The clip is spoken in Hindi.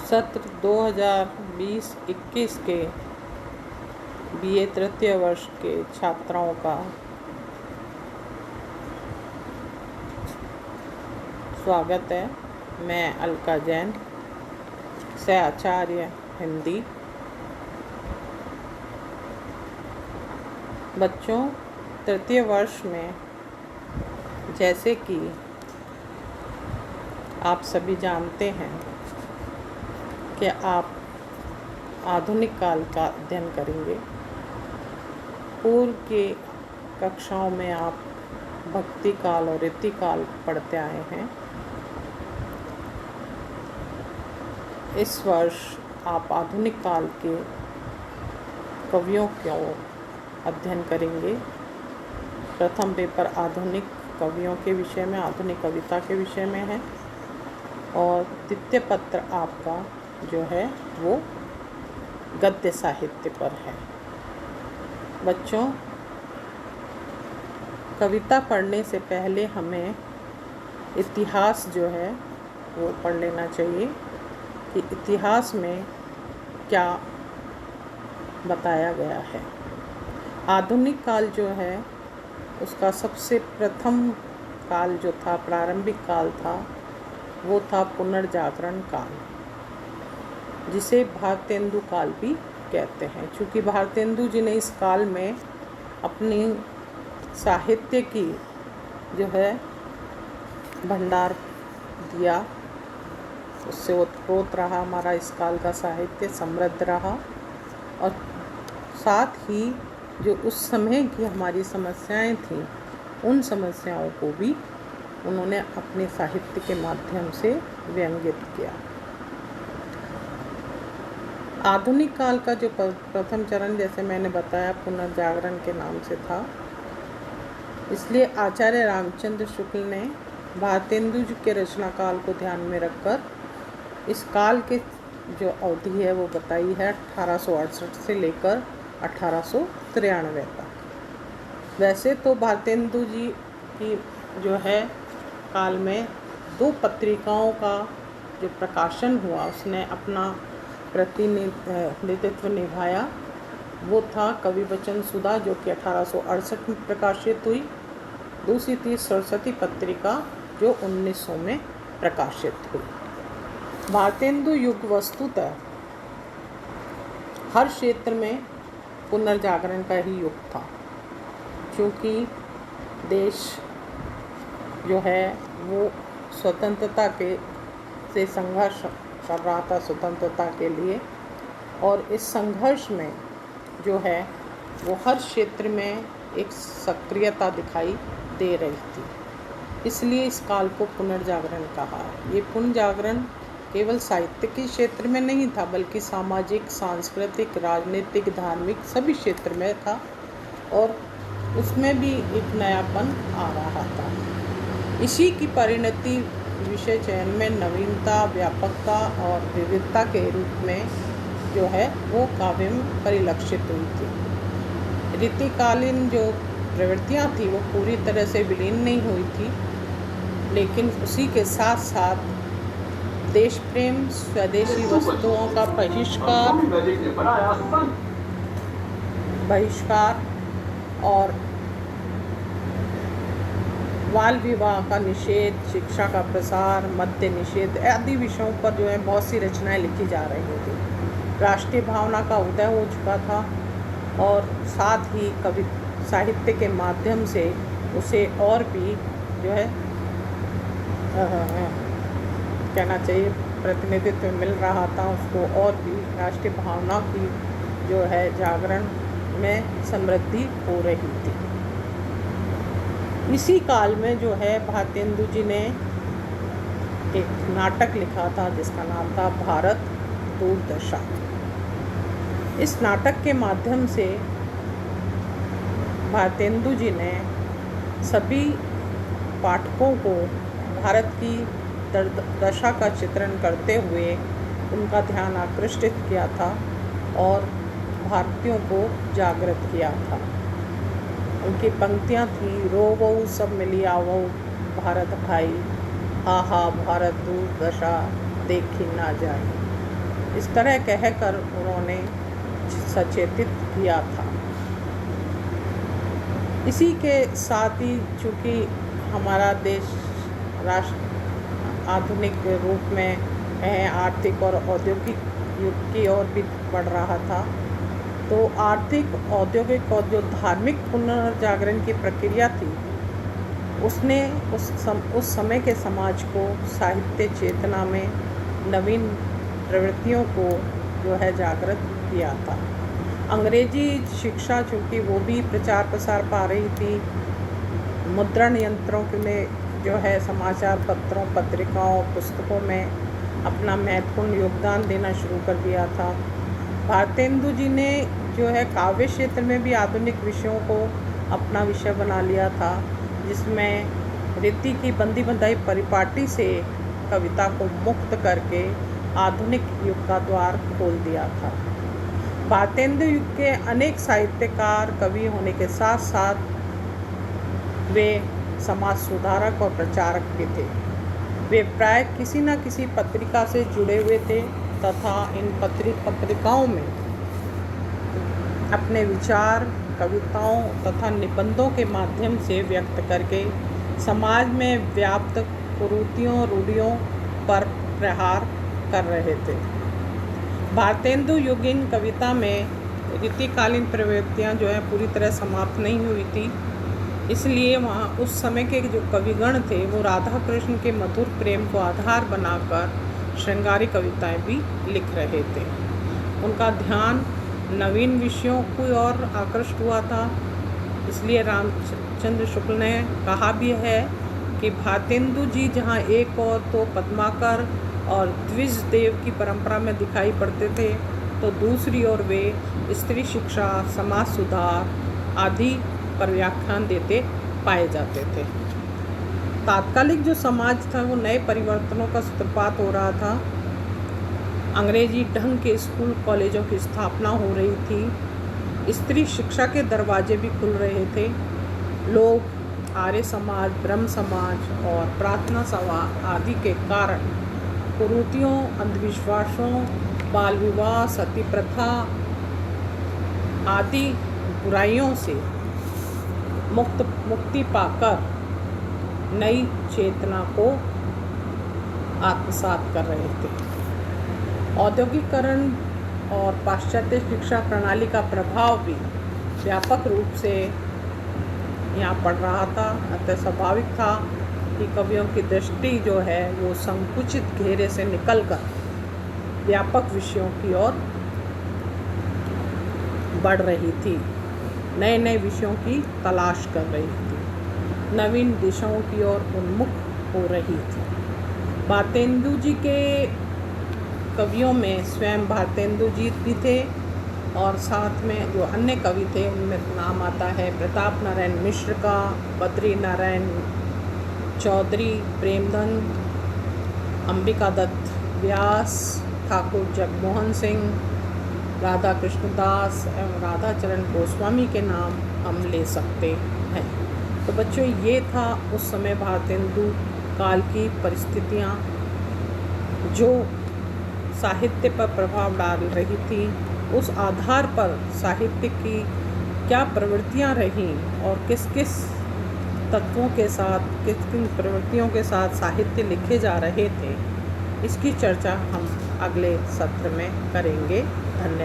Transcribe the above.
सत्र 2020-21 के बीए तृतीय वर्ष के छात्राओं का स्वागत है। मैं अलका जैन, सह आचार्य हिंदी। बच्चों, तृतीय वर्ष में जैसे कि आप सभी जानते हैं कि आप आधुनिक काल का अध्ययन करेंगे। पूर्व की कक्षाओं में आप भक्ति काल और रीति काल पढ़ते आए हैं। इस वर्ष आप आधुनिक काल के कवियों को अध्ययन करेंगे। प्रथम पेपर आधुनिक कवियों के विषय में, आधुनिक कविता के विषय में है और द्वितीय पत्र आपका जो है वो गद्य साहित्य पर है। बच्चों, कविता पढ़ने से पहले हमें इतिहास जो है वो पढ़ लेना चाहिए कि इतिहास में क्या बताया गया है। आधुनिक काल जो है उसका सबसे प्रथम काल जो था, प्रारंभिक काल था, वो था पुनर्जागरण काल, जिसे भारतेंदु काल भी कहते हैं। चूँकि भारतेंदु जी ने इस काल में अपनी साहित्य की जो है भंडार दिया, उससे ओतप्रोत रहा। हमारा इस काल का साहित्य समृद्ध रहा और साथ ही जो उस समय की हमारी समस्याएं थीं, उन समस्याओं को भी उन्होंने अपने साहित्य के माध्यम से व्यंगित किया। आधुनिक काल का जो प्रथम चरण, जैसे मैंने बताया, पुनर्जागरण के नाम से था। इसलिए आचार्य रामचंद्र शुक्ल ने भारतेंदु जी के रचना काल को ध्यान में रखकर इस काल के जो अवधि है वो बताई है 1868 से लेकर 1893 तक। वैसे तो भारतेंदु जी की जो है काल में 2 पत्रिकाओं का जो प्रकाशन हुआ, उसने अपना प्रतिनिधित्व निभाया। वो था कवि वचन सुधा, जो कि 1868 में प्रकाशित हुई। दूसरी थी सरस्वती पत्रिका, जो 1900 में प्रकाशित हुई। भारतेंदु युग वस्तुतः हर क्षेत्र में पुनर्जागरण का ही युग था, क्योंकि देश जो है वो स्वतंत्रता से संघर्ष कर रहा था, स्वतंत्रता के लिए। और इस संघर्ष में जो है वो हर क्षेत्र में एक सक्रियता दिखाई दे रही थी। इसलिए इस काल को पुनर्जागरण कहा। ये पुनर्जागरण केवल साहित्य के क्षेत्र में नहीं था, बल्कि सामाजिक, सांस्कृतिक, राजनीतिक, धार्मिक सभी क्षेत्र में था और उसमें भी एक नयापन आ रहा था। इसी की परिणति विषय चयन में नवीनता, व्यापकता और विविधता के रूप में जो है वो काव्य में परिलक्षित हुई थी। रीतिकालीन जो प्रवृत्तियाँ थी वो पूरी तरह से विलीन नहीं हुई थी, लेकिन उसी के साथ साथ देश प्रेम, स्वदेशी वस्तुओं का बहिष्कार और बाल विवाह का निषेध, शिक्षा का प्रसार, मद्य निषेध आदि विषयों पर जो है बहुत सी रचनाएं लिखी जा रही थी। राष्ट्रीय भावना का उदय हो चुका था और साथ ही कवि साहित्य के माध्यम से उसे और भी जो है कहना चाहिए प्रतिनिधित्व मिल रहा था। उसको और भी राष्ट्रीय भावना की जो है जागरण में समृद्धि हो रही थी। इसी काल में जो है भारतेंदु जी ने एक नाटक लिखा था जिसका नाम था भारत दुर्दशा। इस नाटक के माध्यम से भारतेंदु जी ने सभी पाठकों को भारत की दशा का चित्रण करते हुए उनका ध्यान आकृष्ट किया था और भारतीयों को जागृत किया था। उनकी पंक्तियाँ थी, रोवऊ सब मिली आवऊ भारत भाई, हा हा भारत दुर्दशा देखी ना जाए। इस तरह कहकर उन्होंने सचेतित किया था। इसी के साथ ही चूँकि हमारा देश राष्ट्र आधुनिक रूप में आर्थिक और औद्योगिक युग की ओर भी बढ़ रहा था, तो आर्थिक, औद्योगिक और जो धार्मिक पुनर्जागरण की प्रक्रिया थी, उसने उस समय के समाज को साहित्य चेतना में नवीन प्रवृत्तियों को जो है जागृत किया था। अंग्रेजी शिक्षा चूँकि वो भी प्रचार प्रसार पा रही थी, मुद्रण यंत्रों में जो है समाचार पत्रों, पत्रिकाओं, पुस्तकों में अपना महत्वपूर्ण योगदान देना शुरू कर दिया था। भारतेंदु जी ने जो है काव्य क्षेत्र में भी आधुनिक विषयों को अपना विषय बना लिया था, जिसमें रीति की बंदी बंधाई परिपाटी से कविता को मुक्त करके आधुनिक युग का द्वार खोल दिया था। भारतेंदु युग के अनेक साहित्यकार, कवि होने के साथ साथ वे समाज सुधारक और प्रचारक भी थे। वे प्राय किसी न किसी पत्रिका से जुड़े हुए थे तथा इन पत्रिकाओं में अपने विचार, कविताओं तथा निबंधों के माध्यम से व्यक्त करके समाज में व्याप्त कुरीतियों, रूढ़ियों पर प्रहार कर रहे थे। भारतेंदु युगीन कविता में रीतिकालीन प्रवृत्तियाँ जो है पूरी तरह समाप्त नहीं हुई थी, इसलिए वहाँ उस समय के जो कविगण थे वो राधा कृष्ण के मधुर प्रेम को आधार बनाकर श्रृंगारी कविताएं भी लिख रहे थे। उनका ध्यान नवीन विषयों की ओर आकृष्ट हुआ था। इसलिए रामचंद्र शुक्ल ने कहा भी है कि भारतेंदु जी जहाँ एक और तो पद्माकर और द्विज देव की परंपरा में दिखाई पड़ते थे, तो दूसरी ओर वे स्त्री शिक्षा, समाज सुधार आदि पर व्याख्यान देते पाए जाते थे। तात्कालिक जो समाज था वो नए परिवर्तनों का सूत्रपात हो रहा था। अंग्रेजी ढंग के स्कूल कॉलेजों की स्थापना हो रही थी। स्त्री शिक्षा के दरवाजे भी खुल रहे थे। लोग आर्य समाज, ब्रह्म समाज और प्रार्थना सभा आदि के कारण कुरीतियों, अंधविश्वासों, बाल विवाह, सती प्रथा आदि बुराइयों से मुक्ति पाकर नई चेतना को आत्मसात कर रहे थे। औद्योगिकरण और पाश्चात्य शिक्षा प्रणाली का प्रभाव भी व्यापक रूप से यहाँ पड़ रहा था। अतः स्वाभाविक था कि कवियों की दृष्टि जो है वो संकुचित घेरे से निकलकर व्यापक विषयों की ओर बढ़ रही थी, नए नए विषयों की तलाश कर रही थी, नवीन दिशाओं की ओर उन्मुख हो रही थी। भारतेंदु जी के कवियों में स्वयं भारतेंदु जी भी थे और साथ में जो अन्य कवि थे उनमें नाम आता है प्रताप नारायण मिश्र का, बद्री नारायण चौधरी, प्रेमचंद, अंबिका दत्त व्यास, ठाकुर जगमोहन सिंह, राधा कृष्णदास एवं राधा चरण गोस्वामी के नाम हम ले सकते हैं। तो बच्चों, ये था उस समय भारतेंदु काल की परिस्थितियाँ जो साहित्य पर प्रभाव डाल रही थी। उस आधार पर साहित्य की क्या प्रवृत्तियाँ रहीं और किस किस तत्वों के साथ, किस किन प्रवृत्तियों के साथ साहित्य लिखे जा रहे थे, इसकी चर्चा हम अगले सत्र में करेंगे। धन्यवाद।